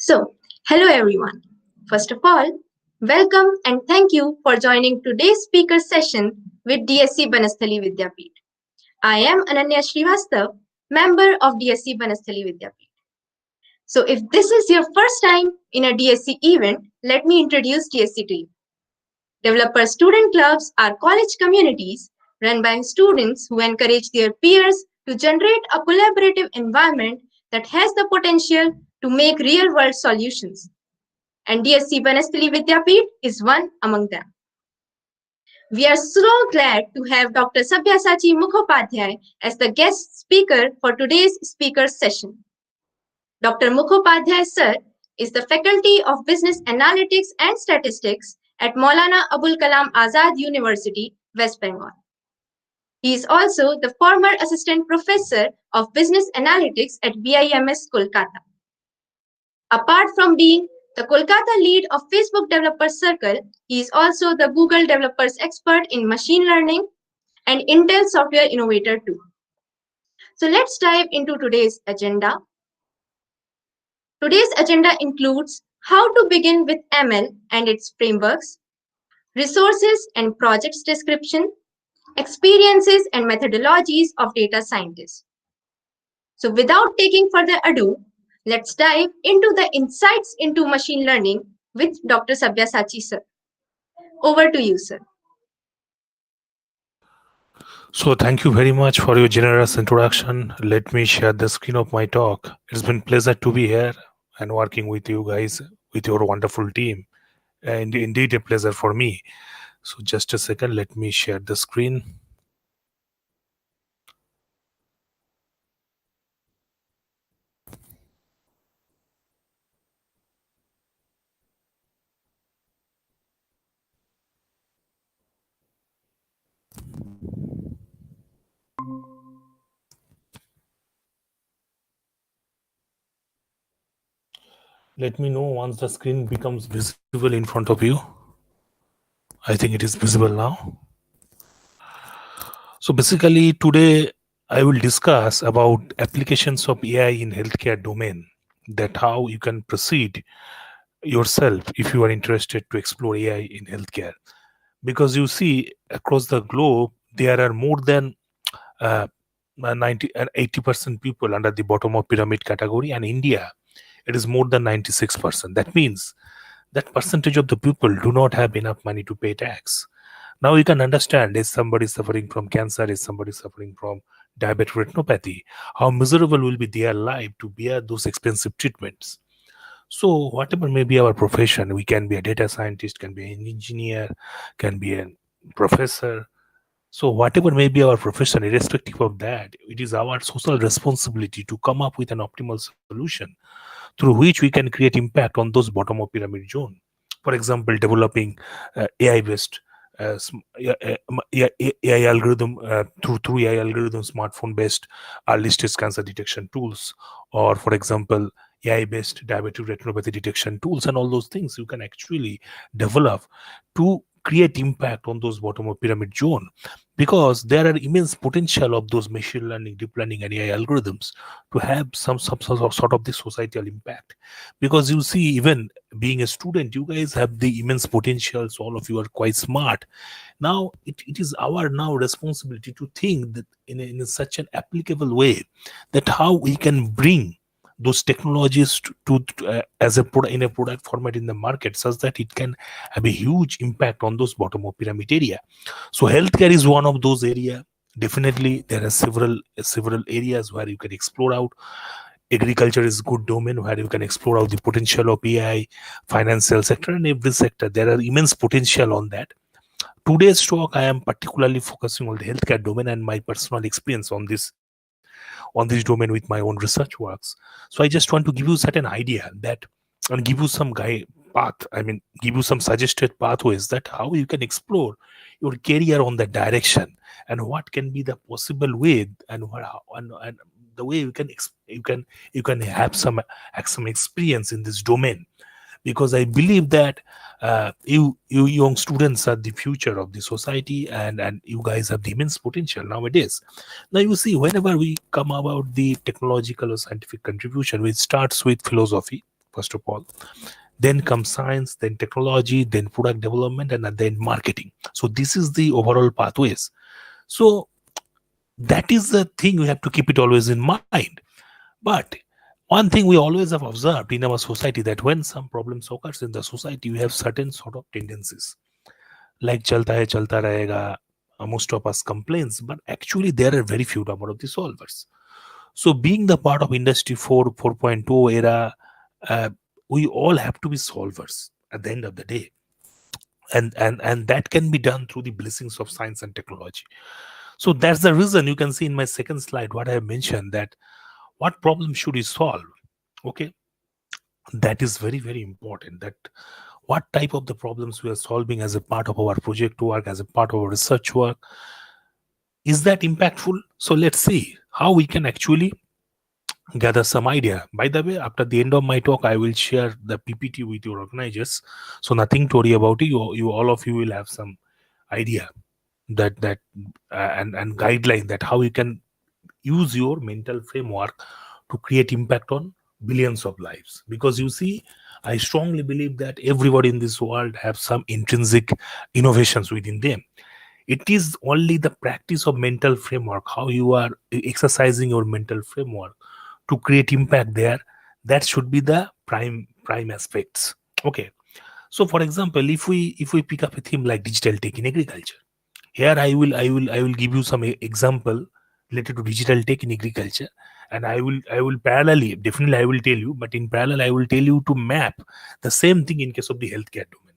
So, hello everyone. First of all, welcome and thank you for joining today's speaker session with DSC Banasthali Vidyapith. I am Ananya Srivastav, member of DSC Banasthali Vidyapith. So, if this is your first time in a DSC event, let me introduce DSC to you. Developer student clubs are college communities run by students who encourage their peers to generate a collaborative environment that has the potential to make real world solutions. And DSC Banasthali Vidyapith is one among them. We are so glad to have Dr. Sabyasachi Mukhopadhyay as the guest speaker for today's speaker session. Dr. Mukhopadhyay sir is the Faculty of Business Analytics and Statistics at Maulana Abul Kalam Azad University, West Bengal. He is also the former Assistant Professor of Business Analytics at BIMS Kolkata. Apart from being the Kolkata lead of Facebook Developers Circle, he is also the Google Developers Expert in Machine Learning and Intel Software Innovator too. So let's dive into today's agenda. Today's agenda includes how to begin with ML and its frameworks, resources and projects description, experiences and methodologies of data scientists. So without taking further ado, let's dive into the insights into machine learning with Dr. Sabyasachi sir. Over to you, sir. So thank you very much for your generous introduction. Let me share the screen of my talk. It's been pleasure to be here and working with you guys, with your wonderful team. And indeed a pleasure for me. So just a second, let me share the screen. Let me know once the screen becomes visible in front of you. I think it is visible now. So basically today I will discuss about applications of AI in healthcare domain, that how you can proceed yourself if you are interested to explore AI in healthcare. Because you see across the globe there are more than 90 and 80% people under the bottom of pyramid category, and India it is more than 96%. That means that percentage of the people do not have enough money to pay tax. Now you can understand, is somebody suffering from cancer, is somebody suffering from diabetic retinopathy, how miserable will be their life to bear those expensive treatments. So whatever may be our profession, we can be a data scientist, can be an engineer, can be a professor. So whatever may be our profession, irrespective of that, it is our social responsibility to come up with an optimal solution through which we can create impact on those bottom of pyramid zone. For example, developing AI-based AI algorithm through AI algorithm, smartphone-based early stage cancer detection tools, or for example, AI-based diabetic retinopathy detection tools, and all those things you can actually develop to create impact on those bottom of pyramid zone, because there are immense potential of those machine learning, deep learning, and AI algorithms to have some sort of this societal impact. Because you see, even being a student, you guys have the immense potentials. All of you are quite smart. Now it is our now responsibility to think that in such an applicable way, that how we can bring those technologies as a product, in a product format in the market, such that it can have a huge impact on those bottom of pyramid area. So healthcare is one of those area. Definitely there are several areas where you can explore out. Agriculture is good domain where you can explore out the potential of AI. Financial sector, and every sector there are immense potential on that. Today's talk I am particularly focusing on the healthcare domain and my personal experience on this domain with my own research works. So I just want to give you certain idea that, and give you some path, give you some suggested pathways that how you can explore your career on that direction, and what can be the possible way, and and the way you can have some experience in this domain. Because I believe that you young students are the future of the society, and you guys have the immense potential nowadays. Now you see, whenever we come about the technological or scientific contribution, it starts with philosophy. first of all. Then comes science, then technology, then product development, and then marketing. So this is the overall pathways. So that is the thing we have to keep it always in mind. But one thing we always have observed in our society, that when some problems occurs in the society, you have certain sort of tendencies like chalta hai chalta rahega. Most of us complains, but actually there are very few number of the solvers. So being the part of industry 4.0 era, uh, we all have to be solvers at the end of the day, and that can be done through the blessings of science and technology. So that's the reason you can see in my second slide what I have mentioned, that what problem should we solve. Okay, that is very very important, that what type of the problems we are solving as a part of our project work, as a part of our research work, is that impactful. So let's see how we can actually gather some idea. By the way, after the end of my talk, I will share the PPT with your organizers, so nothing to worry about it. You all of you will have some idea that and guideline that how you can use your mental framework to create impact on billions of lives. Because you see, I strongly believe that everybody in this world have some intrinsic innovations within them. It is only the practice of mental framework, how you are exercising your mental framework to create impact there, that should be the prime aspects. Okay, so for example, if we pick up a theme like digital tech in agriculture, here I will give you some example related to digital tech in agriculture, and I will parallelly, definitely I will tell you, but in parallel I will tell you to map the same thing in case of the healthcare domain,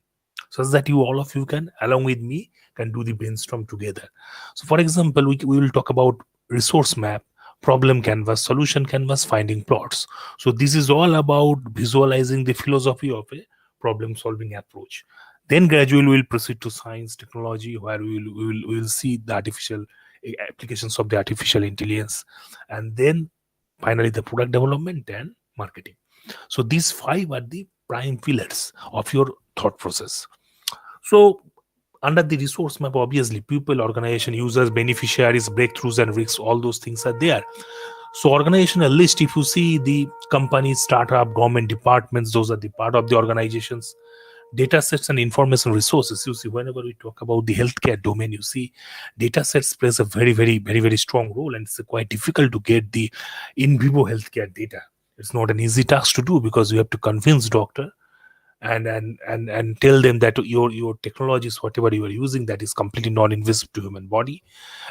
so that you all of you can, along with me, can do the brainstorm together. So for example, we will talk about resource map, problem canvas, solution canvas, finding plots. So this is all about visualizing the philosophy of a problem solving approach. Then gradually we will proceed to science technology, where we will see the artificial applications of the artificial intelligence, and then finally the product development and marketing. So these five are the prime pillars of your thought process. So under the resource map, obviously people, organization, users, beneficiaries, breakthroughs and risks, all those things are there. So organizational list, if you see the companies, startup, government departments, those are the part of the organizations. Data sets and information resources, you see, whenever we talk about the healthcare domain, you see data sets plays a very strong role, and it's quite difficult to get the in vivo healthcare data. It's not an easy task to do, because you have to convince doctor and tell them that your technologies, whatever you are using, that is completely non-invasive to human body,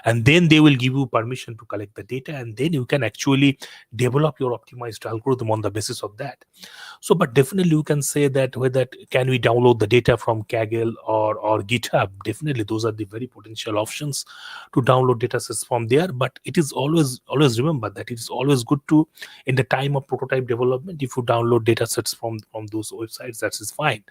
and then they will give you permission to collect the data, and then you can actually develop your optimized algorithm on the basis of that. So but definitely you can say that whether can we download the data from Kaggle or GitHub, definitely those are the very potential options to download data sets from there. But it is always remember that it is always good to, in the time of prototype development, if you download data sets from those websites, that is fine.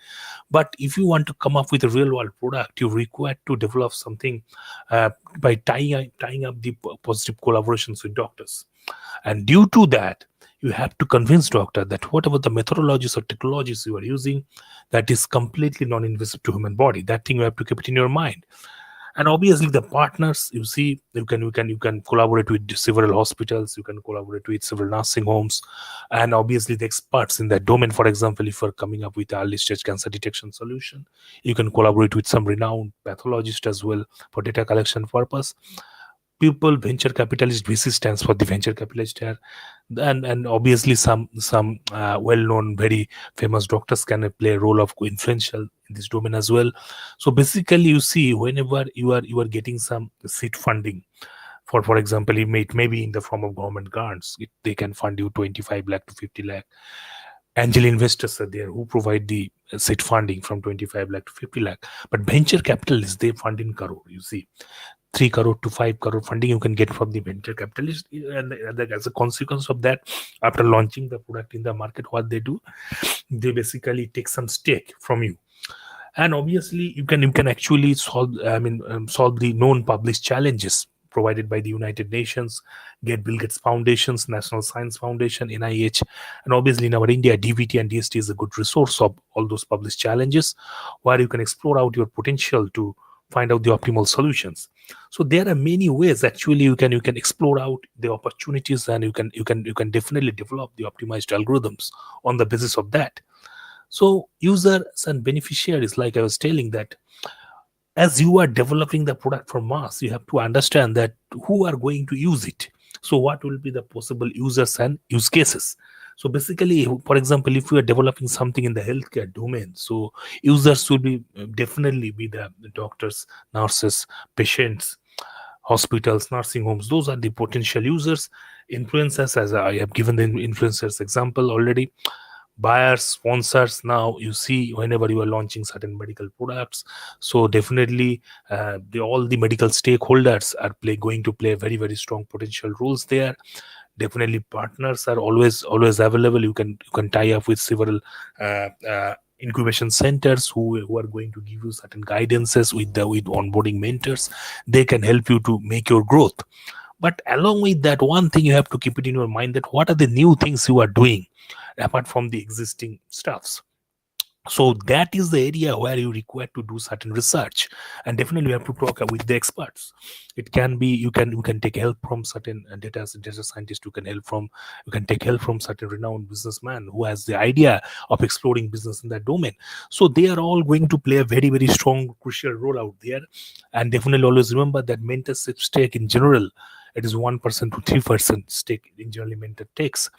But if you want to come up with a real world product, you require to develop something by tying up the positive collaborations with doctors. And due to that, you have to convince doctor that whatever the methodologies or technologies you are using, that is completely non-invasive to human body. That thing you have to keep it in your mind. And obviously the partners, you see, you can collaborate with several hospitals, you can collaborate with several nursing homes, and obviously the experts in that domain. For example, if you're coming up with an early stage cancer detection solution, you can collaborate with some renowned pathologist as well for data collection purpose. People, venture capitalist, VC stands for the venture capitalist here, and obviously some well-known, very famous doctors can play a role of influential in this domain as well. So basically, you see, whenever you are getting some seed funding, for example, it may be in the form of government grants. They can fund you 25 lakh to 50 lakh. Angel investors are there who provide the seed funding from 25 lakh to 50 lakh. But venture capitalists, they fund in crore. You see, 3 crore to 5 crore funding you can get from the venture capitalist, and as a consequence of that, after launching the product in the market, what they do, they basically take some stake from you. And obviously you can actually solve the known published challenges provided by the United Nations, get Bill Gates Foundations, National Science Foundation, NIH, and obviously in our India, DVT and DST is a good resource of all those published challenges, where you can explore out your potential to find out the optimal solutions. So there are many ways actually you can explore out the opportunities, and you can definitely develop the optimized algorithms on the basis of that. So users and beneficiaries, like I was telling, that as you are developing the product for mass, you have to understand that who are going to use it. So what will be the possible users and use cases? So basically, for example, if you are developing something in the healthcare domain, so users will be definitely be the doctors, nurses, patients, hospitals, nursing homes. Those are the potential users. Influencers, as I have given the influencers example already. Buyers, sponsors. Now you see, whenever you are launching certain medical products, so definitely all the medical stakeholders are going to play very very strong potential roles there. Definitely partners are always available. You can tie up with several incubation centers who are going to give you certain guidances with onboarding mentors. They can help you to make your growth. But along with that, one thing you have to keep it in your mind, that what are the new things you are doing apart from the existing stuffs. So that is the area where you require to do certain research, and definitely you have to talk with the experts. It can be you can take help from certain data scientists. You can take help from certain renowned businessman who has the idea of exploring business in that domain. So they are all going to play a very very strong crucial role out there. And definitely always remember that mentorship stake in general, it is 1% to 3% stake in generally mentor takes.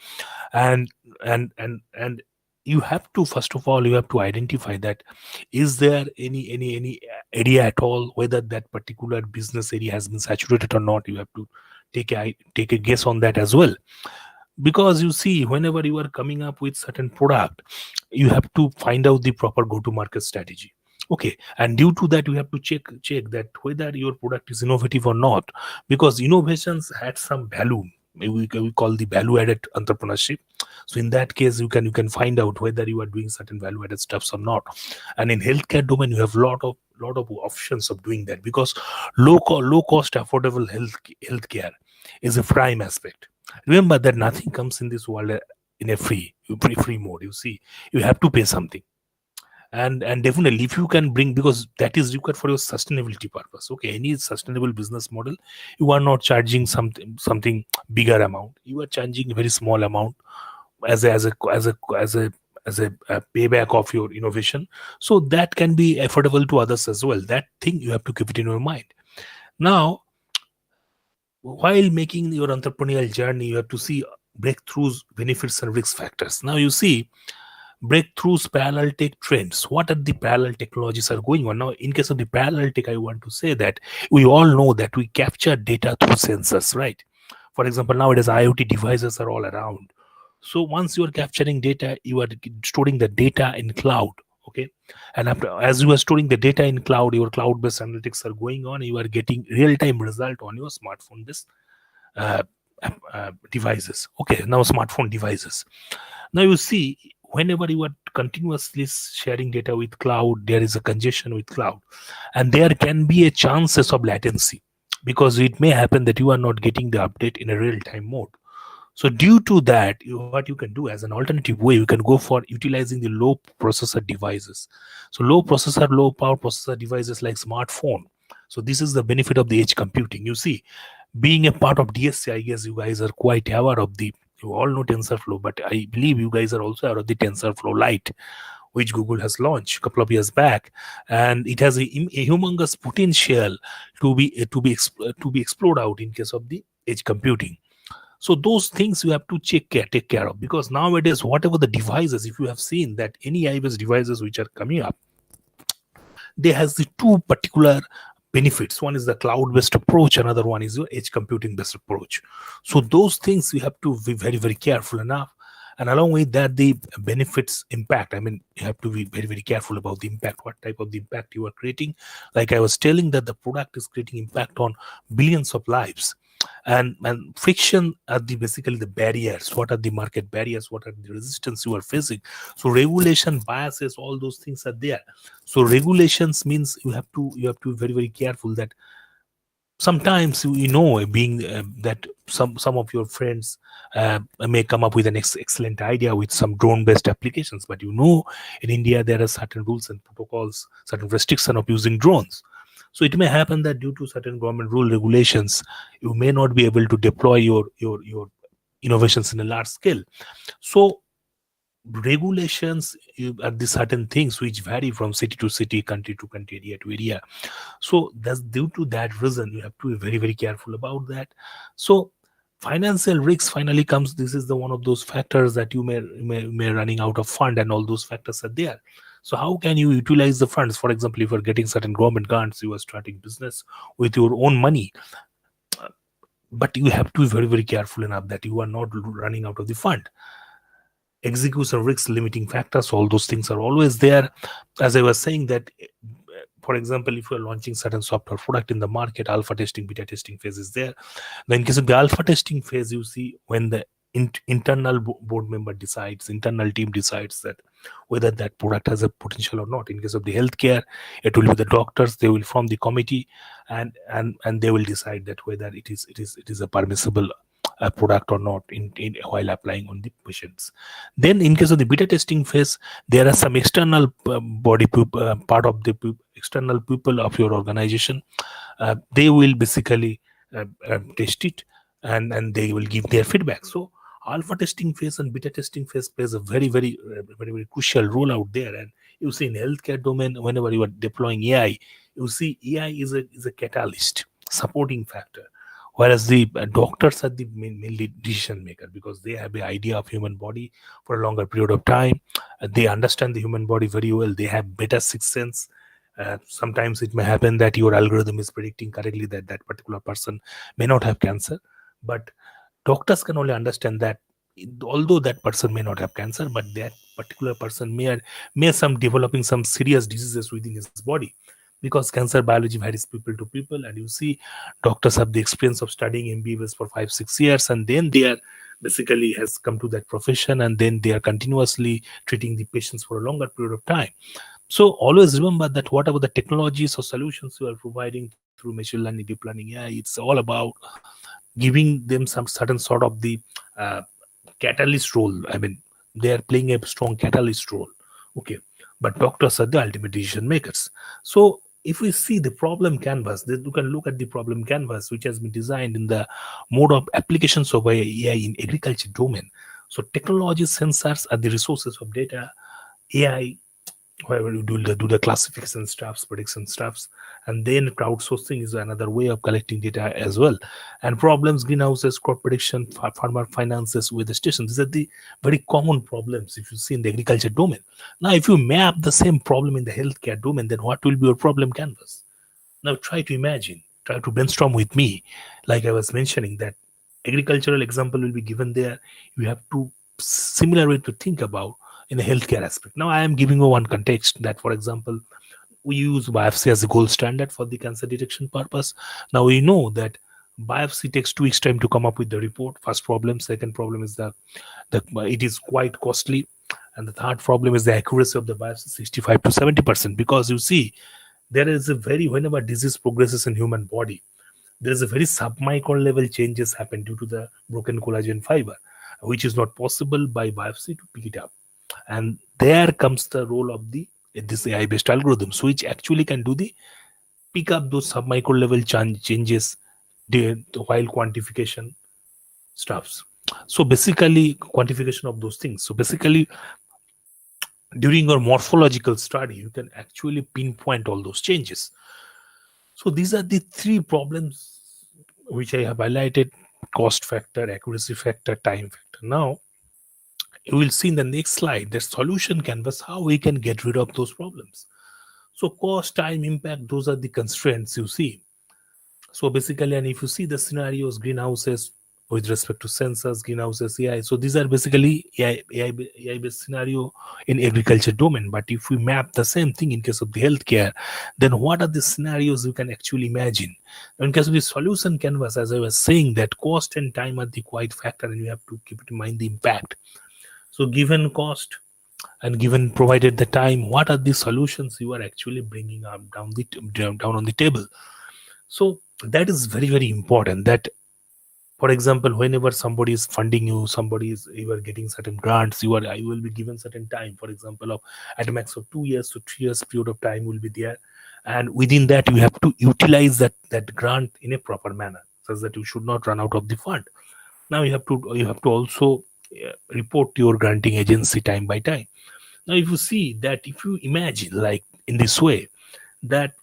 And you have to, first of all, you have to identify that is there any area at all, whether that particular business area has been saturated or not. You have to take a guess on that as well. Because you see, whenever you are coming up with certain product, you have to find out the proper go to market strategy. Okay, and due to that, you have to check that whether your product is innovative or not, because innovations had some value. We call the value added entrepreneurship. So in that case, you can find out whether you are doing certain value added stuffs or not. And in healthcare domain, you have lot of options of doing that, because low cost affordable healthcare is a prime aspect. Remember that nothing comes in this world in a free mode. You see, you have to pay something. And definitely, if you can bring, because that is required for your sustainability purpose. Okay, any sustainable business model, you are not charging something bigger amount. You are charging a very small amount as a payback of your innovation. So that can be affordable to others as well. That thing you have to keep it in your mind. Now, while making your entrepreneurial journey, you have to see breakthroughs, benefits, and risk factors. Now you see breakthroughs, parallel tech trends. What are the parallel technologies are going on? Now, in case of the parallel tech, I want to say that we all know that we capture data through sensors, right? For example, nowadays IoT devices are all around. So once you are capturing data, you are storing the data in cloud. Okay, and as you are storing the data in cloud, your cloud-based analytics are going on. You are getting real-time result on your smartphone-based uh, devices. Okay, now smartphone devices. Now you see, whenever you are continuously sharing data with cloud, there is a congestion with cloud, and there can be a chances of latency, because it may happen that you are not getting the update in a real-time mode. So due to that, what you can do as an alternative way, you can go for utilizing the low processor devices. So low power processor devices like smartphone. So this is the benefit of the edge computing. You see, being a part of DSC, I guess you guys are quite aware of you all know TensorFlow, but I believe you guys are also aware of the TensorFlow Lite, which Google has launched a couple of years back, and it has a humongous potential to be explored out in case of the edge computing. So those things you have to take care of, because nowadays, whatever the devices, if you have seen that any iOS devices which are coming up, they has the two particular benefits. One is the cloud-based approach, another one is your edge computing-based approach. So those things you have to be very, very careful enough. And along with that, the benefits impact. I mean, you have to be very, very careful about the impact, what type of the impact you are creating. Like I was telling, that the product is creating impact on billions of lives. And friction are basically the barriers. What are the market barriers? What are the resistance you are facing? So regulation, biases, all those things are there. So regulations means you have to be very, very careful that sometimes being that some of your friends may come up with an excellent idea with some drone based applications, but in India there are certain rules and protocols, certain restriction of using drones. So it may happen that due to certain government rule regulations, you may not be able to deploy your innovations in a large scale. So regulations are the certain things which vary from city to city, country to country, area to area. So that's due to that reason you have to be very very careful about that. So financial risks finally comes. This is the one of those factors that you may running out of fund, and all those factors are there. So how can you utilize the funds? For example, if you're getting certain government grants, you are starting business with your own money, but you have to be very very careful enough that you are not running out of the fund. Execution risks, limiting factors, all those things are always there. As I was saying that, for example, if you're launching certain software product in the market, alpha testing, beta testing phase is there. Now in case of the alpha testing phase, you see when the internal board member decides, internal team decides that whether that product has a potential or not. In case of the healthcare, it will be the doctors, they will form the committee, and they will decide that whether it is a permissible product or not in while applying on the patients. Then in case of the beta testing phase, there are some external part of the external people of your organization. They will basically test it, and they will give their feedback. So alpha testing phase and beta testing phase plays a very crucial role out there. And you see in healthcare domain, whenever you are deploying AI, you see AI is a catalyst, supporting factor, whereas the doctors are the mainly decision maker, because they have the idea of human body for a longer period of time. They understand the human body very well. They have better sixth sense. Sometimes it may happen that your algorithm is predicting correctly that that particular person may not have cancer, but doctors can only understand that although that person may not have cancer, but that particular person may some developing some serious diseases within his body, because cancer biology varies people to people. And you see, doctors have the experience of studying MBBS for 5-6 years, and then they are basically has come to that profession, and then they are continuously treating the patients for a longer period of time. So always remember that whatever the technologies or solutions you are providing through machine learning, deep learning AI, it's all about giving them some certain sort of the uh, catalyst role. I mean, they are playing a strong catalyst role. Okay, but doctors are the ultimate decision makers. So if we see the problem canvas, then you can look at the problem canvas which has been designed in the mode of applications of AI in agriculture domain. So technology, sensors are the resources of data. AI, where you do the classification stuffs, prediction stuffs, and then crowdsourcing is another way of collecting data as well. And problems, greenhouses, crop prediction, farmer finances, weather stations, these are the very common problems if you see in the agriculture domain. Now if you map the same problem in the healthcare domain, then what will be your problem canvas? Now try to imagine, try to brainstorm with me. Like I was mentioning, that agricultural example will be given there. You have to similar way to think about in the healthcare aspect. Now I am giving you one context that, for example, we use biopsy as a gold standard for the cancer detection purpose. Now we know that biopsy takes 2 weeks time to come up with the report. First problem. Second problem is the it is quite costly. And the third problem is the accuracy of the biopsy, 65 to 70%. Because you see, there is a very, whenever disease progresses in human body, there is a very submicron level changes happen due to the broken collagen fiber, which is not possible by biopsy to pick it up. And there comes the role of the this AI based algorithms, which actually can do the pick up those submicro level changes while quantification stuffs. So basically quantification of those things. So basically during your morphological study, you can actually pinpoint all those changes. So these are the three problems which I have highlighted: cost factor, accuracy factor, time factor. Now you will see in the next slide the solution canvas, how we can get rid of those problems. So cost, time, impact, those are the constraints you see. So basically, and if you see the scenarios, greenhouses with respect to sensors, greenhouses, AI. So these are basically AI based scenario in agriculture domain. But if we map the same thing in case of the healthcare, then what are the scenarios you can actually imagine? In case of the solution canvas, as I was saying, that cost and time are the quite factor, and you have to keep in mind the impact. So given cost and given provided the time, what are the solutions you are actually bringing up down on the table? So that is very very important. That, for example, whenever somebody is funding you, you are getting certain grants, you will be given certain time, for example, of at a max of 2 years to 3 years period of time will be there. and within that you have to utilize that grant in a proper manner, such that you should not run out of the fund. Now you have to also report to your granting agency time by time. Now if you see that, if you imagine like in this way, that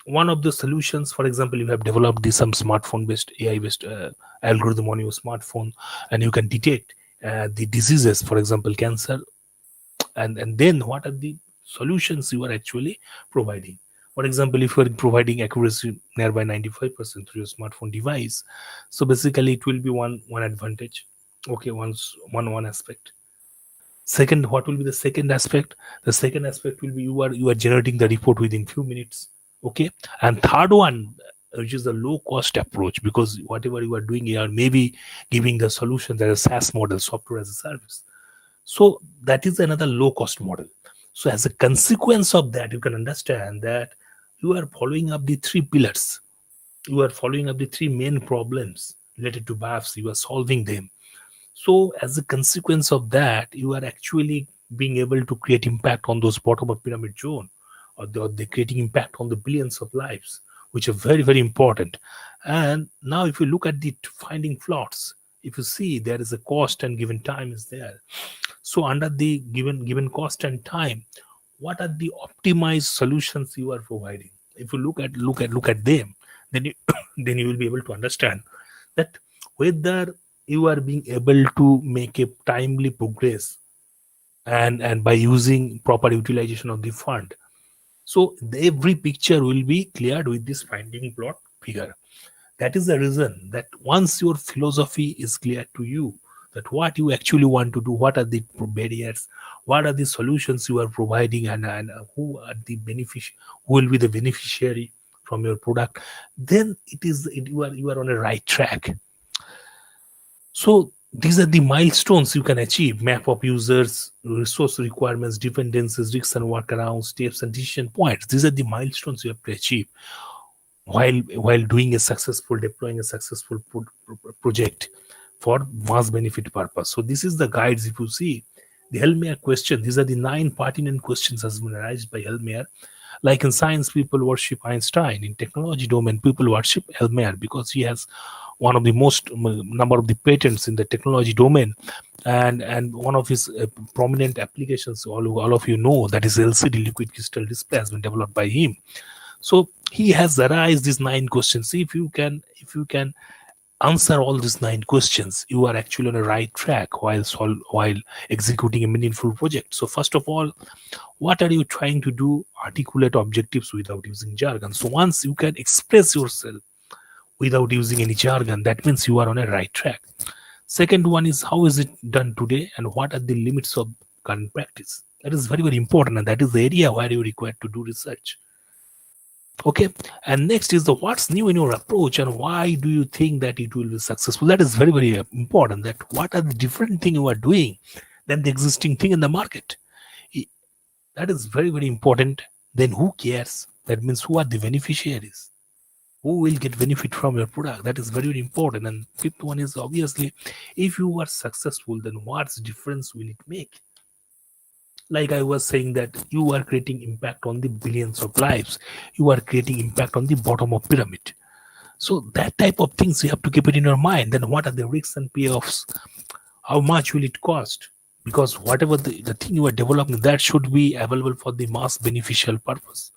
one of the solutions, for example, you have developed this some smartphone based AI based algorithm on your smartphone, and you can detect the diseases, for example cancer, and then what are the solutions you are actually providing. For example, if you are providing accuracy nearby 95% through your smartphone device, so basically it will be one advantage. Okay, one aspect. Second, what will be the second aspect? The second aspect will be you are generating the report within few minutes. Okay, and third one, which is the low cost approach, because whatever you are doing, you are maybe giving the solution that is SaaS model, software as a service. So that is another low cost model. So as a consequence of that, you can understand that you are following up the three pillars. You are following up the three main problems related to biopsy. You are solving them. So as a consequence of that, you are actually being able to create impact on those bottom of pyramid zone, or the creating impact on the billions of lives, which are very, very important. And now if you look at the finding flaws, if you see there is a cost and given time is there. So under the given cost and time, what are the optimized solutions you are providing? If you look at them, then you then you will be able to understand that whether you are being able to make a timely progress, and by using proper utilization of the fund. So every picture will be cleared with this finding plot figure. That is the reason that once your philosophy is clear to you, that what you actually want to do, what are the barriers, what are the solutions you are providing, and who are the who will be the beneficiary from your product, then you are on a right track. So these are the milestones you can achieve: map of users, resource requirements, dependencies, risks and workarounds, steps and decision points. These are the milestones you have to achieve while doing a successful deploying a successful project for mass benefit purpose. So this is the guides. If you see the Helmer question, these are the 9 pertinent questions has been raised by Helmer. Like in science, people worship Einstein. In technology domain, people worship Helmer because he has one of the most number of the patents in the technology domain, and one of his prominent applications, all of you know, that is LCD liquid crystal display, has been developed by him. So he has raised these 9 questions. If you can answer all these 9 questions, you are actually on a right track while executing a meaningful project. So first of all, what are you trying to do? Articulate objectives without using jargon. So once you can express yourself without using any jargon, that means you are on a right track. Second one is, how is it done today and what are the limits of current practice? That is very, very important, and that is the area where you require to do research. Okay, and next is the what's new in your approach and why do you think that it will be successful. That is very, very important, that what are the different thing you are doing than the existing thing in the market. That is very, very important. Then who cares? That means who are the beneficiaries, who will get benefit from your product. That is very, very important. And fifth one is, obviously, if you are successful, then what's difference will it make? Like I was saying, that you are creating impact on the billions of lives, you are creating impact on the bottom of pyramid. So that type of things you have to keep it in your mind. Then what are the risks and payoffs? How much will it cost? Because whatever the thing you are developing, that should be available for the mass beneficial purpose.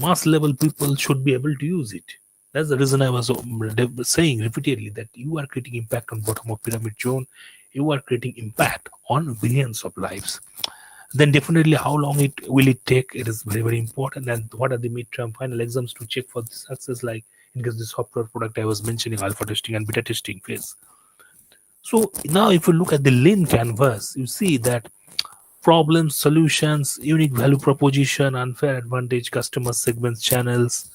Mass level people should be able to use it. That's the reason I was saying repeatedly that you are creating impact on bottom of pyramid zone, you are creating impact on billions of lives. Then definitely how long it will it take, it is very, very important. And what are the midterm final exams to check for the success, like in case the software product I was mentioning, alpha testing and beta testing phase. So now if you look at the lean canvas, you see that problems, solutions, unique value proposition, unfair advantage, customer segments, channels,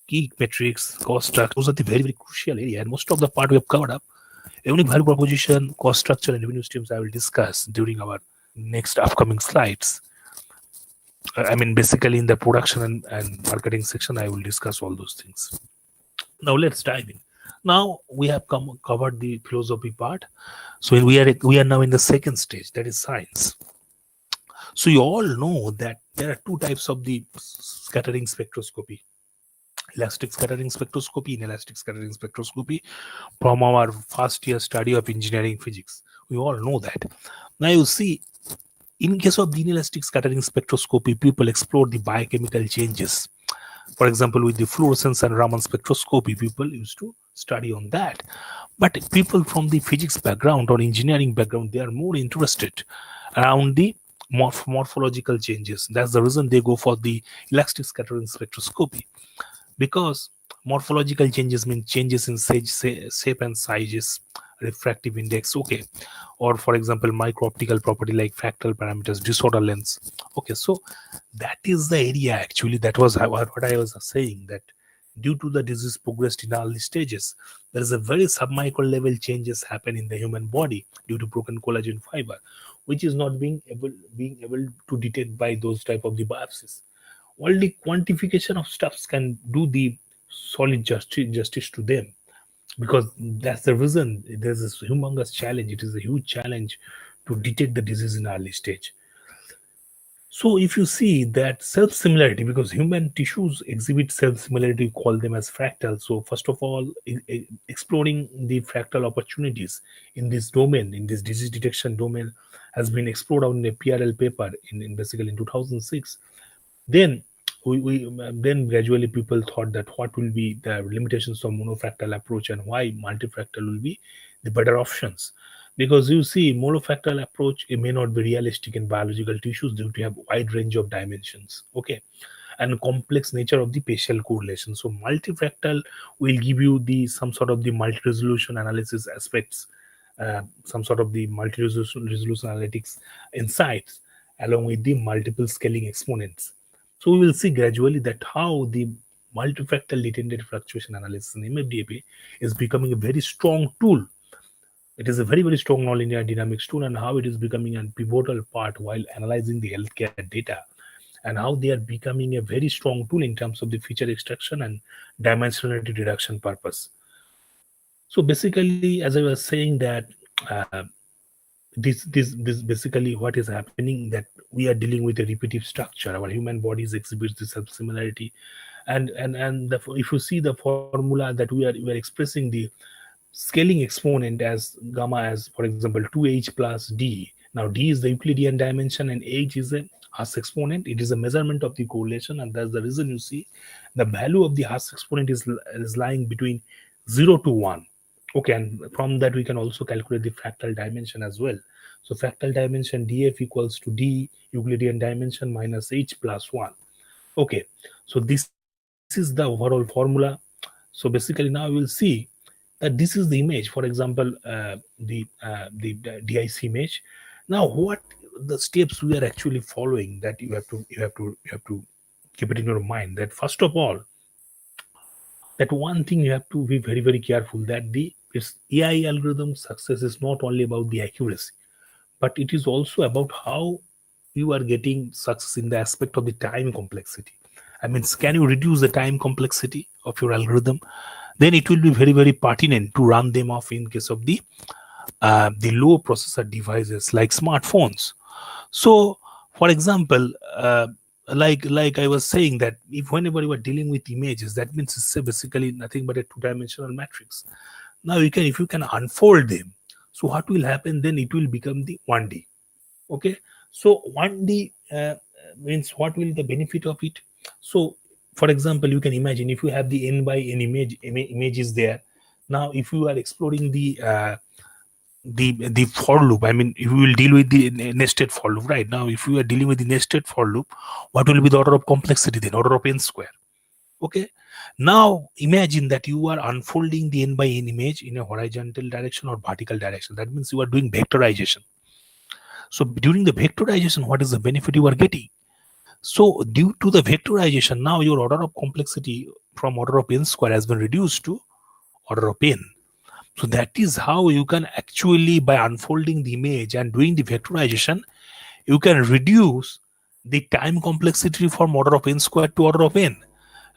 key metrics, cost structure, those are the very, very crucial area. And most of the part we have covered up. Unique value proposition, cost structure, and revenue streams I will discuss during our next upcoming slides. I mean, basically in the production and marketing section, I will discuss all those things. Now let's dive in. Now we have covered the philosophy part. So we are now in the second stage, that is science. So you all know that there are two types of the scattering spectroscopy: elastic scattering spectroscopy, inelastic scattering spectroscopy, from our first year study of engineering physics. We all know that. Now you see, in case of the inelastic scattering spectroscopy, people explore the biochemical changes. For example, with the fluorescence and Raman spectroscopy, people used to study on that. But people from the physics background or engineering background, they are more interested around the morphological changes. That's the reason they go for the elastic scattering spectroscopy, because morphological changes mean changes in shape and sizes, refractive index, okay, or for example micro optical property like fractal parameters, disorder lengths. Okay, so that is the area actually. That was what I was saying, that due to the disease progressed in early stages, there is a very submicron level changes happen in the human body due to broken collagen fiber, which is not being able to detect by those type of the biopsies. Only quantification of stuffs can do the solid justice to them, because that's the reason there's this humongous challenge. It is a huge challenge to detect the disease in early stage. So if you see that self similarity, because human tissues exhibit self similarity, we call them as fractals. So first of all, exploring the fractal opportunities in this domain, in this disease detection domain, has been explored out in a PRL paper in basically in 2006. Then then gradually people thought that what will be the limitations of monofractal approach and why multifractal will be the better options. Because you see, monofractal approach, it may not be realistic in biological tissues due to have wide range of dimensions, okay, and complex nature of the spatial correlation. So multifractal will give you the some sort of the multi-resolution analysis aspects, some sort of the multi-resolution analytics insights, along with the multiple scaling exponents. So we will see gradually that how the multifractal latent fluctuation analysis in MFDAP is becoming a very strong tool. It is a very, very strong nonlinear dynamics tool, and how it is becoming a pivotal part while analyzing the healthcare data, and how they are becoming a very strong tool in terms of the feature extraction and dimensionality reduction purpose. So basically, as I was saying that uh, this basically what is happening, that we are dealing with a repetitive structure. Our human bodies exhibits this similarity, and if you see the formula that we are expressing the scaling exponent as gamma as, for example, 2h plus d. Now d is the Euclidean dimension and h is a Hus exponent. It is a measurement of the correlation, and that's the reason you see the value of the Hus exponent is lying between 0 to 1. Okay, and from that we can also calculate the fractal dimension as well. So fractal dimension df equals to d Euclidean dimension minus h plus 1. Okay, so this is the overall formula. So basically now we will see that this is the image, for example, the DIC image. Now what the steps we are actually following, that you have to keep it in your mind, that first of all, that one thing you have to be very, very careful, that the its AI algorithm success is not only about the accuracy, but it is also about how you are getting success in the aspect of the time complexity. I mean, can you reduce the time complexity of your algorithm? Then it will be very, very pertinent to run them off in case of the low processor devices like smartphones. So for example, like I was saying, that if whenever you are dealing with images, that means it's basically nothing but a two-dimensional matrix. Now you can, if you can unfold them, so what will happen then? It will become the 1D. Okay, so 1D means what will the benefit of it? So for example, you can imagine if you have the n by n images there. Now if you are exploring the for loop, I mean, if you will deal with the nested for loop, right? Now if you are dealing with the nested for loop, what will be the order of complexity then? Order of n square. Okay, now imagine that you are unfolding the n by n image in a horizontal direction or vertical direction. That means you are doing vectorization. So during the vectorization, what is the benefit you are getting? So due to the vectorization, now your order of complexity from order of n square has been reduced to order of n. So that is how you can actually, by unfolding the image and doing the vectorization, you can reduce the time complexity from order of n square to order of n.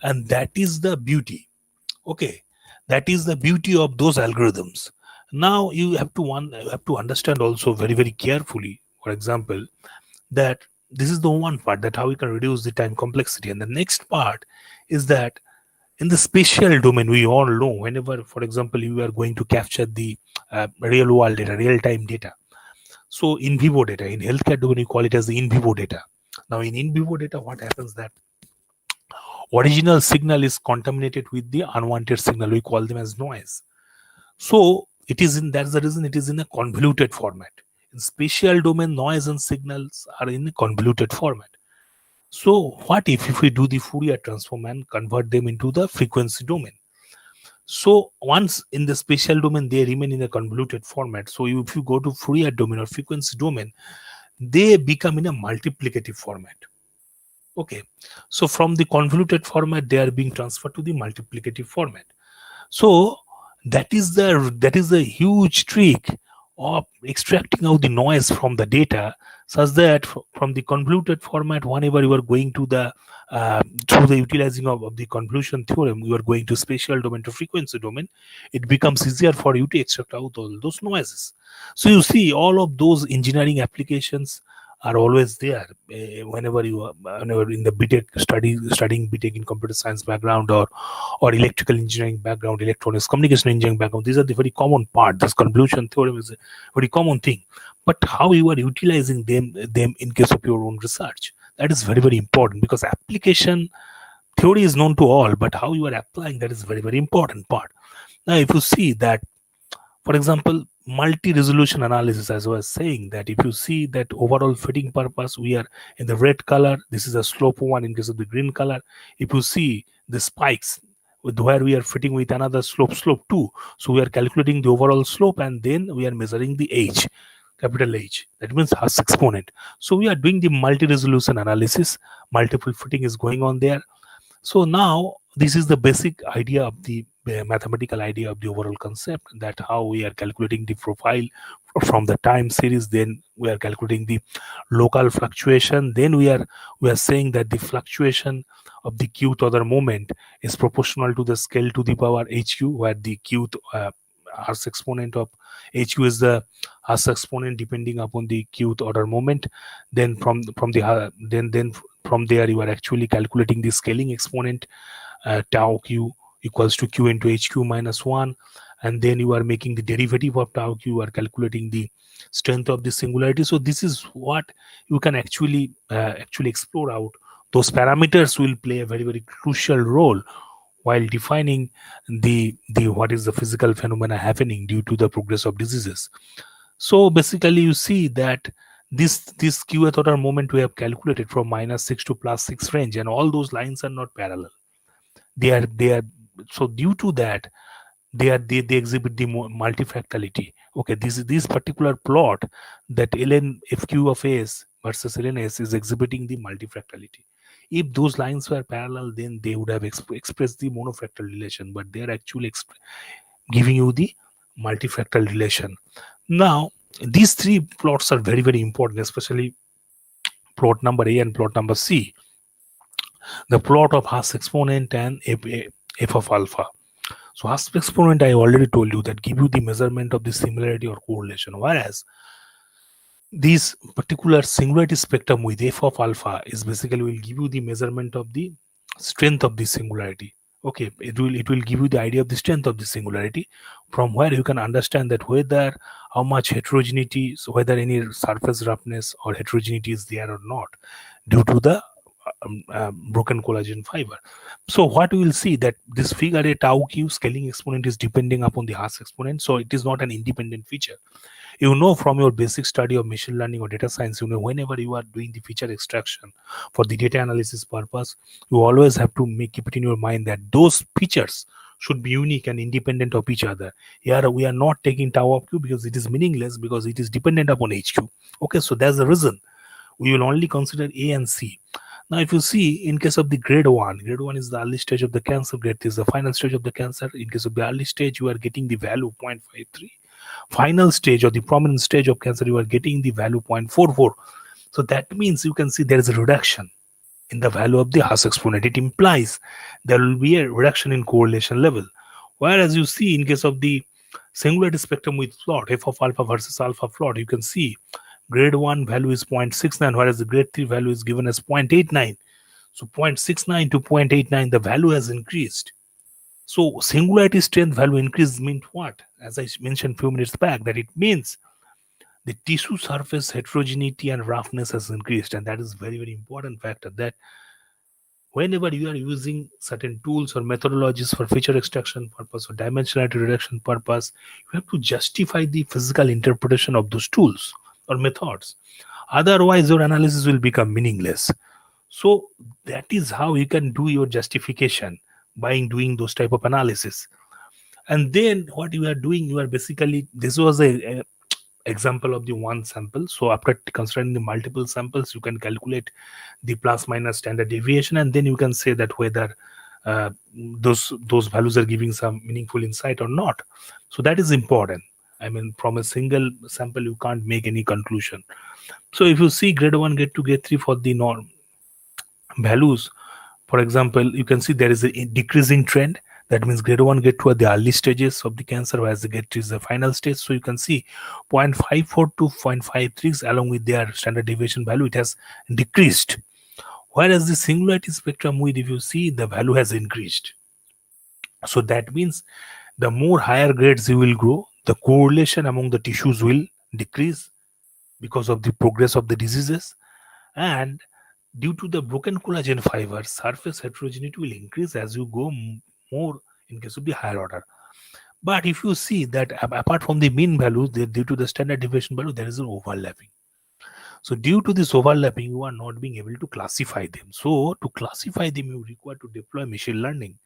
And that is the beauty. Okay, that is the beauty of those algorithms. Now you have to understand also very, very carefully, for example, that this is the one part, that how we can reduce the time complexity. And the next part is that in the spatial domain, we all know whenever, for example, you are going to capture the real world data, real time data. So in vivo data, in healthcare domain, we call it as the in vivo data. Now in vivo data, what happens that original signal is contaminated with the unwanted signal. We call them as noise. So it is in, that's the reason it is in a convoluted format. In spatial domain, noise and signals are in a convoluted format. So what if we do the Fourier transform and convert them into the frequency domain? So once in the spatial domain, they remain in a convoluted format. So if you go to Fourier domain or frequency domain, they become in a multiplicative format. Okay. So from the convoluted format, they are being transferred to the multiplicative format. So that is the huge trick of extracting out the noise from the data, such that from the convoluted format, whenever you are going to the through the utilizing of the convolution theorem, you are going to spatial domain to frequency domain, it becomes easier for you to extract out all those noises. So you see, all of those engineering applications are always there. Whenever you are, whenever in the BTech studying BTech in computer science background, or electrical engineering background, electronics communication engineering background, these are the very common part. This convolution theorem is a very common thing. But how you are utilizing them in case of your own research, that is very, very important, because application theory is known to all, but how you are applying, that is very, very important part. Now if you see that, for example, multi-resolution analysis, as I was saying, that if you see that overall fitting purpose, we are in the red color, this is a slope one. In case of the green color, if you see the spikes with where we are fitting with another slope 2, so we are calculating the overall slope, and then we are measuring the h, capital H, that means Hus exponent. So we are doing the multi-resolution analysis, multiple fitting is going on there. So now this is the basic idea of the mathematical idea of the overall concept, that how we are calculating the profile from the time series, then we are calculating the local fluctuation, then we are saying that the fluctuation of the qth order moment is proportional to the scale to the power hq, where the qth Hus exponent of hq is the Hus exponent depending upon the qth order moment. Then from the then from there you are actually calculating the scaling exponent, tau q equals to q into hq minus 1, and then you are making the derivative of tau q, you are calculating the strength of the singularity. So this is what you can actually explore out. Those parameters will play a very, very crucial role while defining the what is the physical phenomena happening due to the progress of diseases. So basically you see that this qth order moment we have calculated from -6 to +6 range, and all those lines are not parallel. They are so due to that, they exhibit the multifractality. Okay, this particular plot, that ln fq of s versus ln s is exhibiting the multifractality. If those lines were parallel, then they would have expressed the monofractal relation, but they are actually giving you the multifractal relation. Now these three plots are very, very important, especially plot number A and plot number C, the plot of Hus exponent and f of alpha. So Hus exponent, I already told you, that give you the measurement of the similarity or correlation, whereas this particular singularity spectrum with f of alpha is basically will give you the measurement of the strength of the singularity. Okay, it will give you the idea of the strength of the singularity, from where you can understand that whether how much heterogeneity, so whether any surface roughness or heterogeneity is there or not due to the broken collagen fiber. So what we will see, that this figure a tau q scaling exponent is depending upon the Hus exponent, so it is not an independent feature. You know, from your basic study of machine learning or data science, you know, whenever you are doing the feature extraction for the data analysis purpose, you always have to keep it in your mind that those features should be unique and independent of each other. Here we are not taking tau of q because it is meaningless, because it is dependent upon hq. Okay, so that's the reason we will only consider A and C. Now if you see, in case of the grade 1 is the early stage of the cancer, grade 3 is the final stage of the cancer. In case of the early stage, you are getting the value 0.53. Final stage or the prominent stage of cancer, you are getting the value 0.44. So that means you can see there is a reduction in the value of the Hus exponent. It implies there will be a reduction in correlation level. Whereas you see, in case of the singularity spectrum with plot f of alpha versus alpha plot, you can see grade 1 value is 0.69, whereas the grade 3 value is given as 0.89. So 0.69 to 0.89, the value has increased. So singularity strength value increase means what? As I mentioned a few minutes back, that it means the tissue surface heterogeneity and roughness has increased, and that is very, very important factor, that whenever you are using certain tools or methodologies for feature extraction purpose or dimensionality reduction purpose, you have to justify the physical interpretation of those tools or methods. Otherwise, your analysis will become meaningless. So that is how you can do your justification by doing those type of analysis. And then what you are doing, you are basically, this was a example of the one sample. So after considering the multiple samples, you can calculate the plus minus standard deviation, and then you can say that whether those values are giving some meaningful insight or not. So that is important. I mean, from a single sample, you can't make any conclusion. So if you see grade 1, grade 2, grade 3 for the norm values, for example, you can see there is a decreasing trend. That means grade 1, grade 2 are the early stages of the cancer, whereas the grade 3 is the final stage. So you can see 0.54 to 0.53 along with their standard deviation value, it has decreased. Whereas the singularity spectrum width, if you see, the value has increased. So that means the more higher grades you will grow, the correlation among the tissues will decrease because of the progress of the diseases. And due to the broken collagen fiber, surface heterogeneity will increase as you go more in case of the higher order. But if you see that apart from the mean values, due to the standard deviation value, there is an overlapping. So due to this overlapping, you are not being able to classify them. So to classify them, you require to deploy machine learning.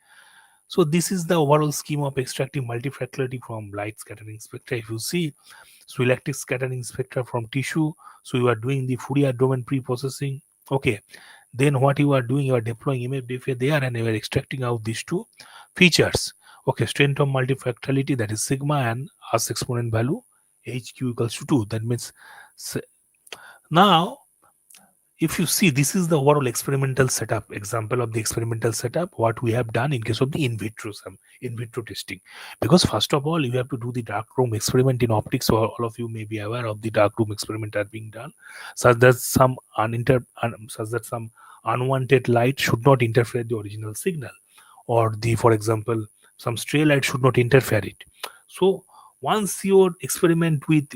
So this is the overall scheme of extracting multifractality from light scattering spectra. If you see, so electric scattering spectra from tissue, so you are doing the Fourier domain pre-processing. Okay, then what you are doing, you are deploying MFDFA there, and you are extracting out these two features. Okay, strength of multifractality, that is sigma, and as exponent value HQ equals to 2. That means now if you see, this is the overall experimental setup, example of the experimental setup, what we have done in case of the in vitro testing. Because first of all, you have to do the dark room experiment in optics. So all of you may be aware of the dark room experiment are being done, such that some unwanted light should not interfere the original signal, or for example, some stray light should not interfere it. So once your experiment with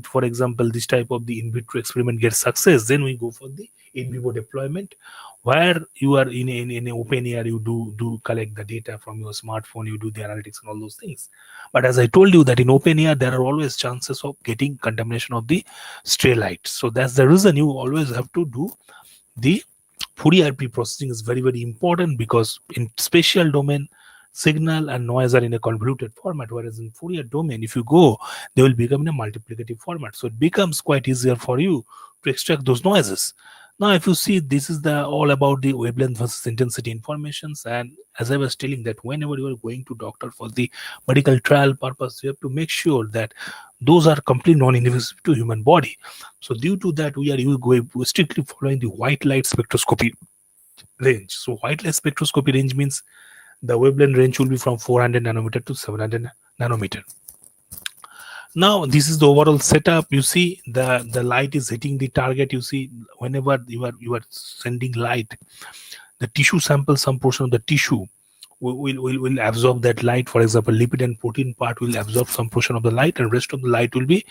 for example, this type of the in vitro experiment gets success, then we go for the in vivo deployment, where you are in open air, you do collect the data from your smartphone, you do the analytics and all those things. But as I told you, that in open air there are always chances of getting contamination of the stray light. So that's the reason you always have to do the Fourier pre-processing is very, very important, because in spatial domain, signal and noise are in a convoluted format, whereas in Fourier domain, if you go, they will become in a multiplicative format. So it becomes quite easier for you to extract those noises. Now, if you see, this is all about the wavelength versus intensity informations. And as I was telling, that whenever you are going to doctor for the medical trial purpose, you have to make sure that those are completely non-invasive to human body. So due to that, we're strictly following the white light spectroscopy range. So white light spectroscopy range means the wavelength range will be from 400 nanometer to 700 nanometer. Now this is the overall setup. You see the light is hitting the target. You see, whenever you are sending light, the tissue sample, some portion of the tissue will absorb that light. For example, lipid and protein part will absorb some portion of the light, and rest of the light will be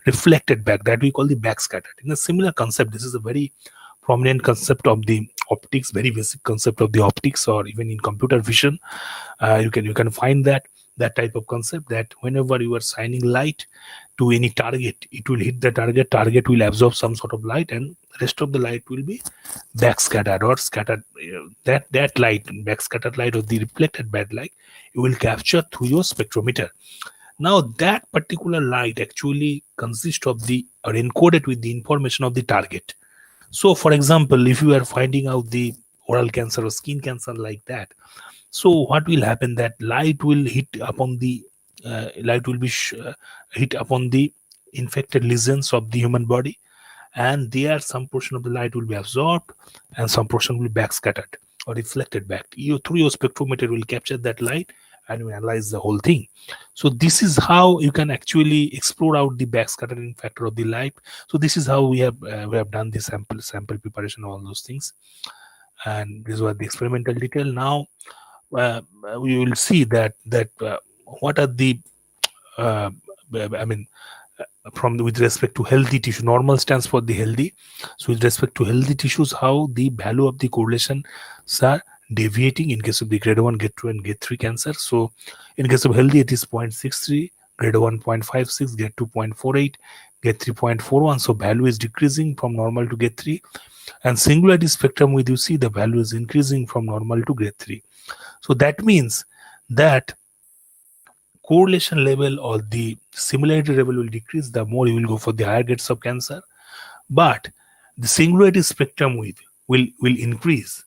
reflected back. That we call the backscattered. In a similar concept, this is a very prominent concept of the optics, very basic concept of the optics, or even in computer vision, you can find that type of concept, that whenever you are shining light to any target, it will hit the target will absorb some sort of light, and rest of the light will be backscattered or scattered. That light, backscattered light, or the reflected bad light, you will capture through your spectrometer. Now that particular light actually consists of or encoded with the information of the target. So for example, if you are finding out the oral cancer or skin cancer like that, so what will happen, that light will hit upon the hit upon the infected lesions of the human body, and there some portion of the light will be absorbed and some portion will be backscattered or reflected back. You, through your spectrometer, will capture that light and we analyze the whole thing. So this is how you can actually explore out the backscattering factor of the light. So this is how we have done the sample preparation, all those things, and this was the experimental detail. Now we will see that what are the uh, I mean with respect to healthy tissue. Normal stands for the healthy. So with respect to healthy tissues, how the value of the correlation are deviating in case of the grade 1, grade 2 and grade 3 cancer. So in case of healthy, it is 0.63, grade 1 0.56, grade 2 0.48, grade 3 0.41. So value is decreasing from normal to grade 3, and singularity spectrum with, you see, the value is increasing from normal to grade 3. So that means that correlation level or the similarity level will decrease the more you will go for the higher grades of cancer, but the singularity spectrum width will increase.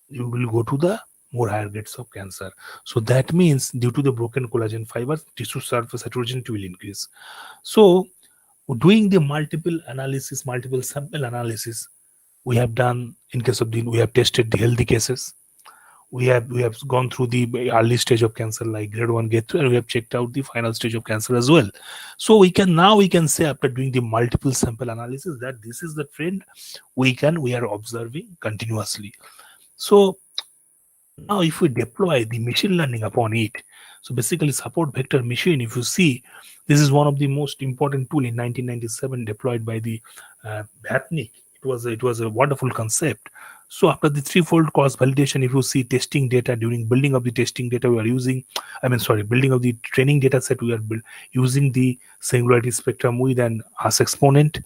You will go to the more higher grades of cancer. So that means due to the broken collagen fibers, tissue surface heterogeneity will increase. So doing the multiple sample analysis, we have done in case of we have tested the healthy cases. We have gone through the early stage of cancer like grade 1, grade 2, and we have checked out the final stage of cancer as well. So we can say, after doing the multiple sample analysis, that this is the trend we are observing continuously. So now if we deploy the machine learning upon it, so basically support vector machine, if you see, this is one of the most important tool in 1997 deployed by the Vatnik. It was a wonderful concept. So after the threefold cross validation, if you see testing data, during building of the testing data, we are using, building of the training data set, we are using the singularity spectrum with an Haas exponent.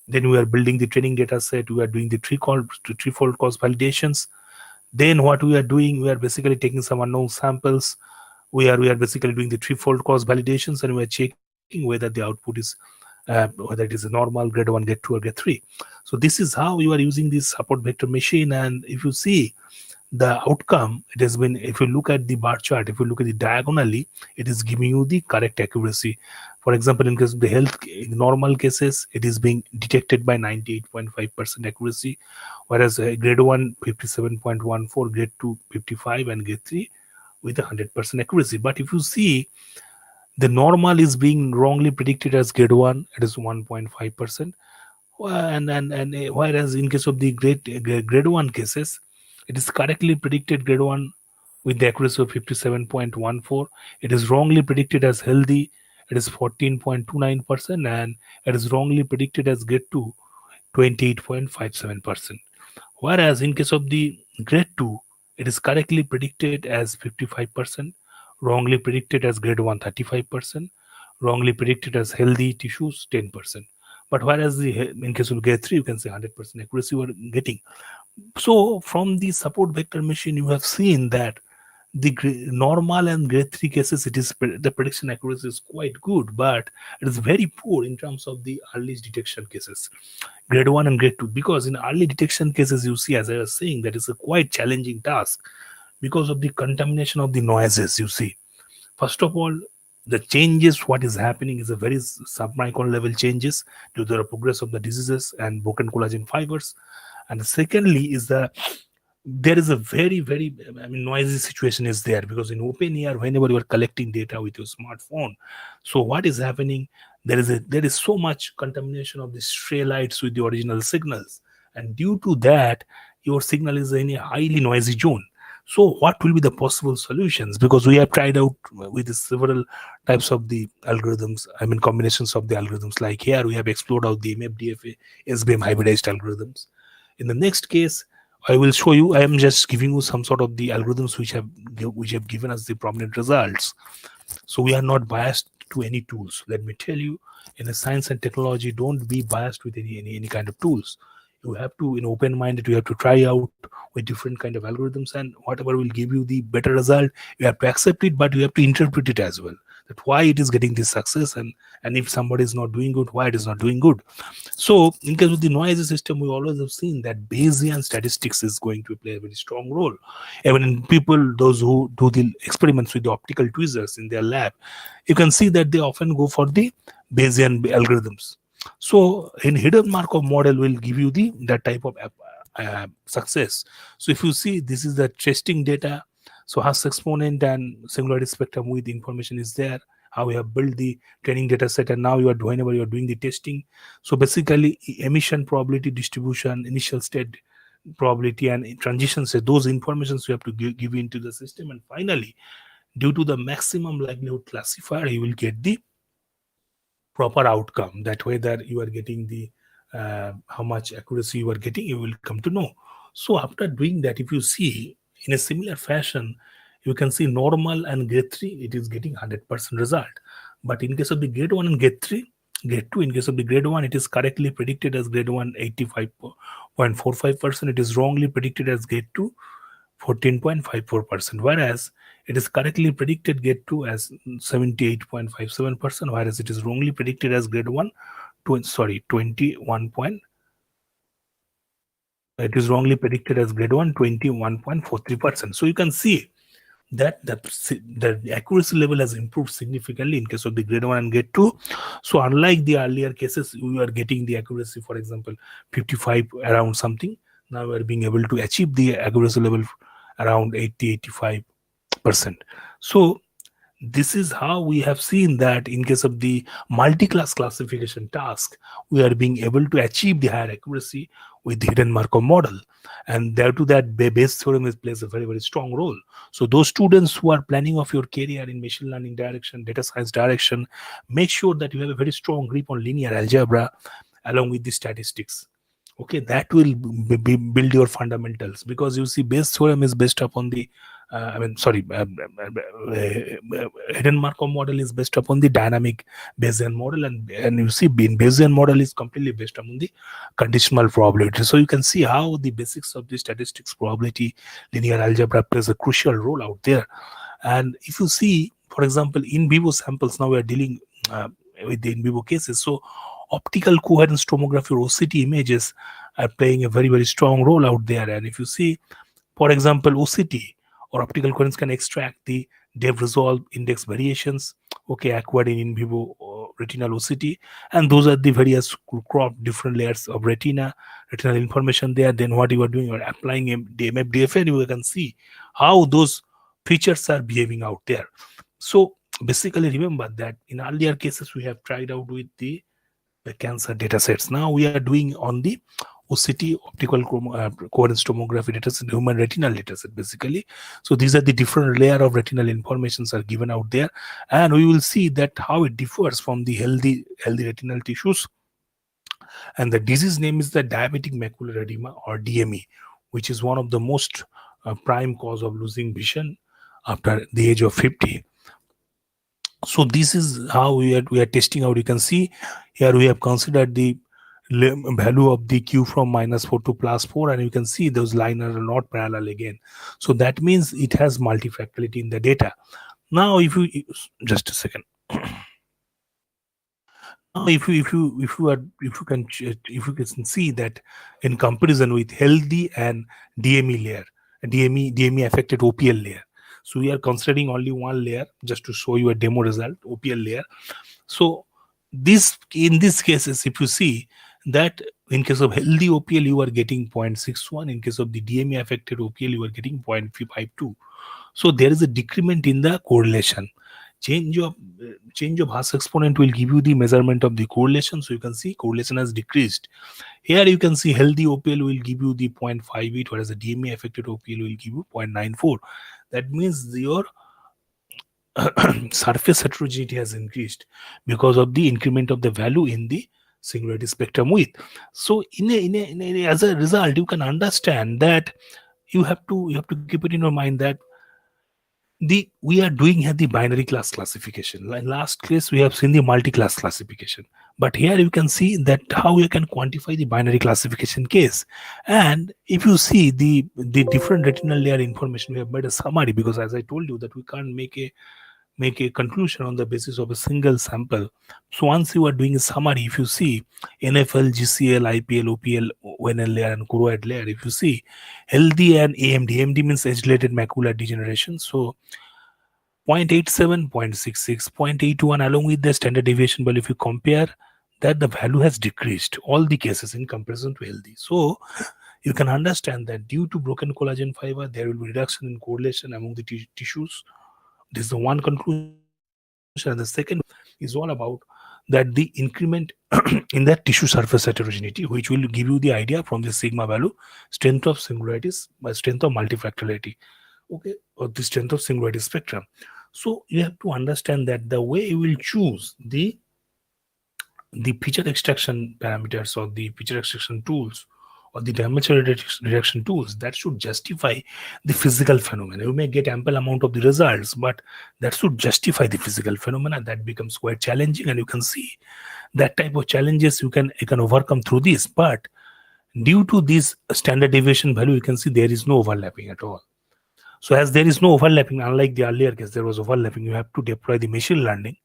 Then we are building the training data set, we are doing the threefold cross validations. Then what we are doing, we are basically taking some unknown samples. We are basically doing the threefold cross validations, and we are checking whether the output is whether it is a normal, grade 1, grade 2 or grade 3. So this is how you are using this support vector machine. And if you see the outcome, it has been, if you look at the bar chart, if you look at the diagonally, it is giving you the correct accuracy. For example, in case of the health normal cases, it is being detected by 98.5% accuracy, whereas grade 1 57.14, grade 2 55 and grade 3 with 100% accuracy. But if you see, the normal is being wrongly predicted as grade 1, it is 1.5%. And whereas in case of the grade 1 cases, it is correctly predicted grade 1 with the accuracy of 57.14. It is wrongly predicted as healthy, it is 14.29%, and it is wrongly predicted as grade 2, 28.57%. Whereas in case of the grade 2, it is correctly predicted as 55%, wrongly predicted as grade 1 35%, wrongly predicted as healthy tissues 10%. But whereas in case of grade 3, you can say 100% accuracy we are getting. So from the support vector machine, you have seen that the normal and grade 3 cases, it is the prediction accuracy is quite good, but it is very poor in terms of the early detection cases, grade 1 and grade 2, because in early detection cases, you see, as I was saying, that is a quite challenging task because of the contamination of the noises. You see, first of all, the changes, what is happening is a very submicron level changes due to the progress of the diseases and broken collagen fibers. And secondly is there is a very noisy situation is there, because in open air, whenever you are collecting data with your smartphone, so what is happening, there is so much contamination of the stray lights with the original signals, and due to that, your signal is in a highly noisy zone. So what will be the possible solutions? Because we have tried out with several types of the algorithms, combinations of the algorithms. Like here we have explored out the MFDFA SBM hybridized algorithms. In the next case, I will show you, I am just giving you some sort of the algorithms which have given us the prominent results. So we are not biased to any tools. Let me tell you, in the science and technology, don't be biased with any kind of tools. You have to, in open-minded, you have to try out with different kind of algorithms, and whatever will give you the better result, you have to accept it, but you have to interpret it as well, that why it is getting this success, and if somebody is not doing good, why it is not doing good. So in case of the noisy system, we always have seen that Bayesian statistics is going to play a very strong role. Even in people, those who do the experiments with the optical tweezers in their lab, you can see that they often go for the Bayesian algorithms. So in hidden Markov model will give you that type of success. So if you see, this is the testing data. So Haas exponent and singularity spectrum with information is there. How we have built the training data set, and now whenever you are doing the testing. So basically, emission probability distribution, initial state probability, and transition state, those informations you have to give into the system. And finally, due to the maximum likelihood classifier, you will get the proper outcome, that whether you are getting the how much accuracy you are getting, you will come to know. So after doing that, if you see in a similar fashion, you can see normal and grade 3, it is getting 100% result. But in case of the grade 1 and grade 3, grade 2, in case of the grade 1, it is correctly predicted as grade 1 85.45%, it is wrongly predicted as grade 2 14.54%, whereas it is correctly predicted grade 2 as 78.57%, whereas it is wrongly predicted as grade 1 21 point, it is wrongly predicted as grade 1 21.43%. So you can see that the accuracy level has improved significantly in case of the grade 1 and grade 2. So unlike the earlier cases, we are getting the accuracy, for example, 55 around something. Now we are being able to achieve the accuracy level around 80-85%. So this is how we have seen that in case of the multi-class classification task, we are being able to achieve the higher accuracy with the hidden Markov model. And there to that, Bayes theorem plays a very, very strong role. So those students who are planning of your career in machine learning direction, data science direction, make sure that you have a very strong grip on linear algebra along with the statistics. Okay, that will build your fundamentals, because you see Bayes theorem is based upon the hidden Markov model is based upon the dynamic Bayesian model, and you see in Bayesian model is completely based upon the conditional probability. So you can see how the basics of the statistics, probability, linear algebra plays a crucial role out there. And if you see, for example, in vivo samples, now we are dealing with the in vivo cases. So optical coherence tomography or OCT images are playing a very, very strong role out there. And if you see, for example, OCT or optical coherence can extract the Dev resolve index variations, okay, acquired in vivo retinal OCT, and those are the various cropped different layers of retinal information there. Then what you are doing, you are applying the MFDFN, you can see how those features are behaving out there. So basically, remember that in earlier cases we have tried out with the cancer data sets. Now we are doing on the OCT, optical coherence tomography data set, human retinal data set basically. So these are the different layer of retinal informations are given out there, and we will see that how it differs from the healthy retinal tissues. And the disease name is the diabetic macular edema, or DME, which is one of the most prime cause of losing vision after the age of 50. So this is how we are testing out. You can see here we have considered the value of the q from -4 to +4, and you can see those lines are not parallel again. So that means it has multifactoriality in the data. Now if you just a second. Now if you can see that in comparison with healthy and DME layer, DME affected OPL layer. So we are considering only one layer just to show you a demo result, OPL layer. So in these cases, if you see that in case of healthy OPL, you are getting 0.61. In case of the DME affected OPL, you are getting 0.52. So there is a decrement in the correlation. Change of Haas exponent will give you the measurement of the correlation. So you can see correlation has decreased. Here you can see healthy OPL will give you the 0.58, whereas the DME affected OPL will give you 0.94. That means your surface heterogeneity has increased because of the increment of the value in the singularity spectrum width. So as a result, you can understand that you have to keep it in your mind that we are doing here the binary class classification. In last class we have seen the multi-class classification, but here you can see that how you can quantify the binary classification case. And if you see the different retinal layer information, we have made a summary, because as I told you that we can't make a conclusion on the basis of a single sample. So once you are doing a summary, if you see NFL, GCL, IPL, OPL, ONL layer and choroid layer, if you see healthy and AMD means age-related macular degeneration. So 0.87, 0.66, 0.81 along with the standard deviation. But if you compare that, the value has decreased all the cases in comparison to healthy. So you can understand that due to broken collagen fiber, there will be reduction in correlation among the tissues. This is the one conclusion. And the second is all about that the increment in that tissue surface heterogeneity, which will give you the idea from the sigma value, strength of singularities by strength of multifractality. Okay, or the strength of singularity spectrum. So you have to understand that the way you will choose the feature extraction parameters or the feature extraction tools or the dimensional reduction tools, that should justify the physical phenomena. You may get ample amount of the results, but that should justify the physical phenomena. That becomes quite challenging, and you can see that type of challenges you can overcome through this. But due to this standard deviation value, you can see there is no overlapping at all. So as there is no overlapping, unlike the earlier case, there was overlapping, you have to deploy the machine learning.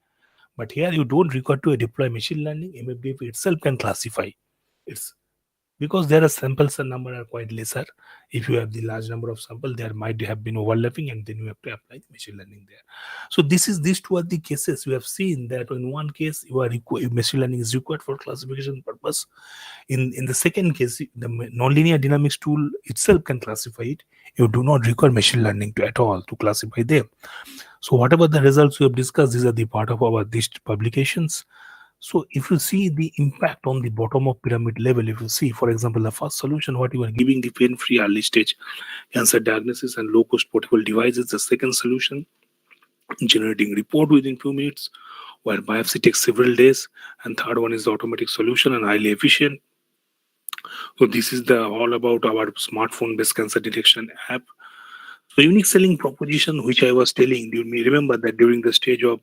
But here you don't require to deploy machine learning. MFDF itself can classify. It's because there are samples and number are quite lesser. If you have the large number of sample, there might have been overlapping, and then you have to apply the machine learning there. So these two are the cases we have seen that in one case machine learning is required for classification purpose. In the second case, the nonlinear dynamics tool itself can classify it. You do not require machine learning at all to classify them. So whatever the results we have discussed, these are the part of our these publications. So if you see the impact on the bottom of pyramid level, if you see, for example, the first solution, what you are giving the pain-free early stage cancer diagnosis and low-cost portable devices. The second solution, generating report within few minutes, while biopsy takes several days. And third one is the automatic solution and highly efficient. So this is the all about our smartphone-based cancer detection app. So unique selling proposition, which I was telling you, may remember that during the stage of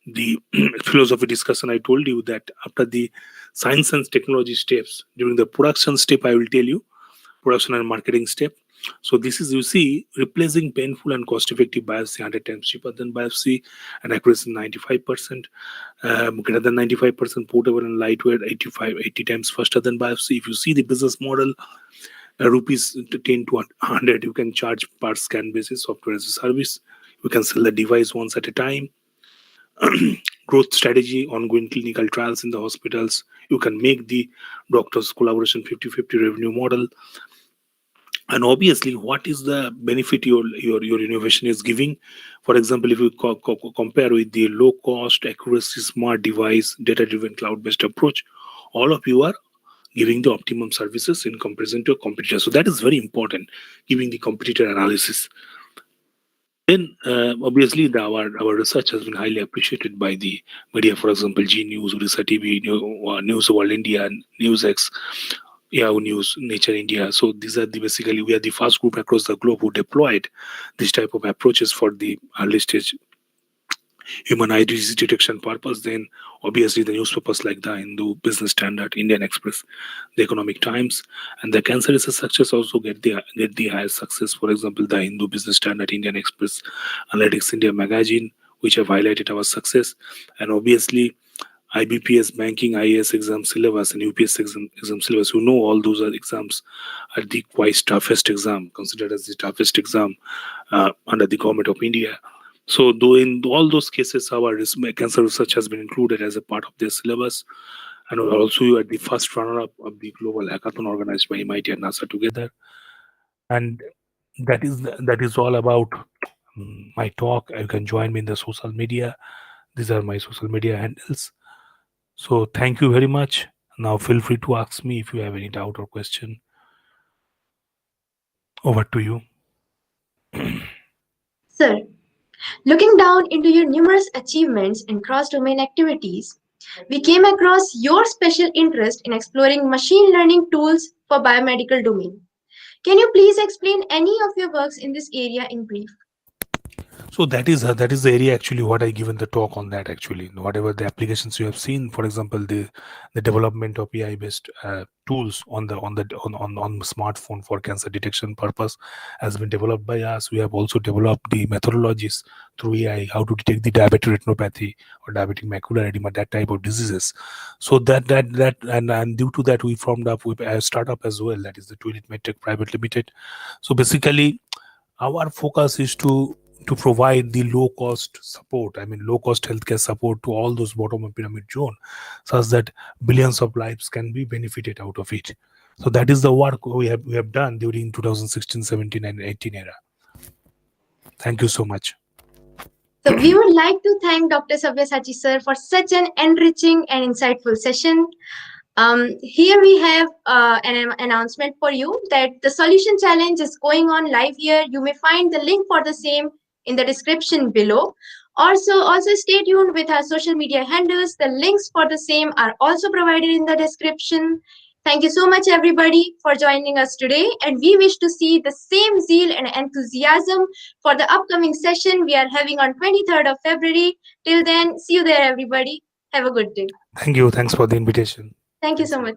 the philosophy discussion, I told you that after the science and technology steps, during the production step, I will tell you, production and marketing step. So this is, you see, replacing painful and cost-effective biopsy 100 times cheaper than biopsy, and accuracy 95%, greater than 95%, portable and lightweight 80 times faster than biopsy. If you see the business model, rupees 10 to 100, you can charge per scan basis, software as a service. You can sell the device once at a time. Growth strategy, ongoing clinical trials in the hospitals. You can make the doctors collaboration 50-50 revenue model. And obviously, what is the benefit your innovation is giving? For example, if you compare with the low cost, accuracy, smart device, data driven cloud based approach, all of you are giving the optimum services in comparison to a competitor. So that is very important, giving the competitor analysis. Then obviously our research has been highly appreciated by the media. For example, G News, Orissa TV, News World India, NewsX, Yahoo News, Nature India. So these are basically we are the first group across the globe who deployed this type of approaches for the early stage human eye disease detection purpose. Then obviously the newspapers like the Hindu, Business Standard, Indian Express, the Economic Times, and the cancer research success also get the highest success. For example, the Hindu, Business Standard, Indian Express, Analytics India magazine, which have highlighted our success. And obviously IBPS, banking, IAS exam syllabus, and UPS exam syllabus. You know, all those are exams are the quite toughest exam, considered as the toughest exam under the government of India. So though in all those cases, our cancer research has been included as a part of their syllabus. And also you are the first runner-up of the global hackathon organized by MIT and NASA together. And that is all about my talk. You can join me in the social media. These are my social media handles. So thank you very much. Now feel free to ask me if you have any doubt or question. Over to you. Sir, looking down into your numerous achievements and cross-domain activities, we came across your special interest in exploring machine learning tools for biomedical domain. Can you please explain any of your works in this area in brief? So that is the area actually what I given the talk on that actually. Whatever the applications you have seen, for example, the development of AI based tools on smartphone for cancer detection purpose has been developed by us. We have also developed the methodologies through AI how to detect the diabetic retinopathy or diabetic macular edema, that type of diseases. So that and due to that we formed up with a startup as well, that is the Toilet Medtech Private Limited. So basically our focus is to to provide the low cost support, low cost healthcare support to all those bottom of pyramid zone, such that billions of lives can be benefited out of it. So that is the work we have done during 2016, 17, and 18 era. Thank you so much. So we would like to thank Dr. Sabyasachi sir for such an enriching and insightful session. Here we have an announcement for you that the solution challenge is going on live here. You may find the link for the same in the description below. Also stay tuned with our social media handles. The links for the same are also provided in the description. Thank you so much, everybody, for joining us today. And we wish to see the same zeal and enthusiasm for the upcoming session we are having on 23rd of February. Till then, see you there, everybody. Have a good day. Thank you. Thanks for the invitation. Thank you so much.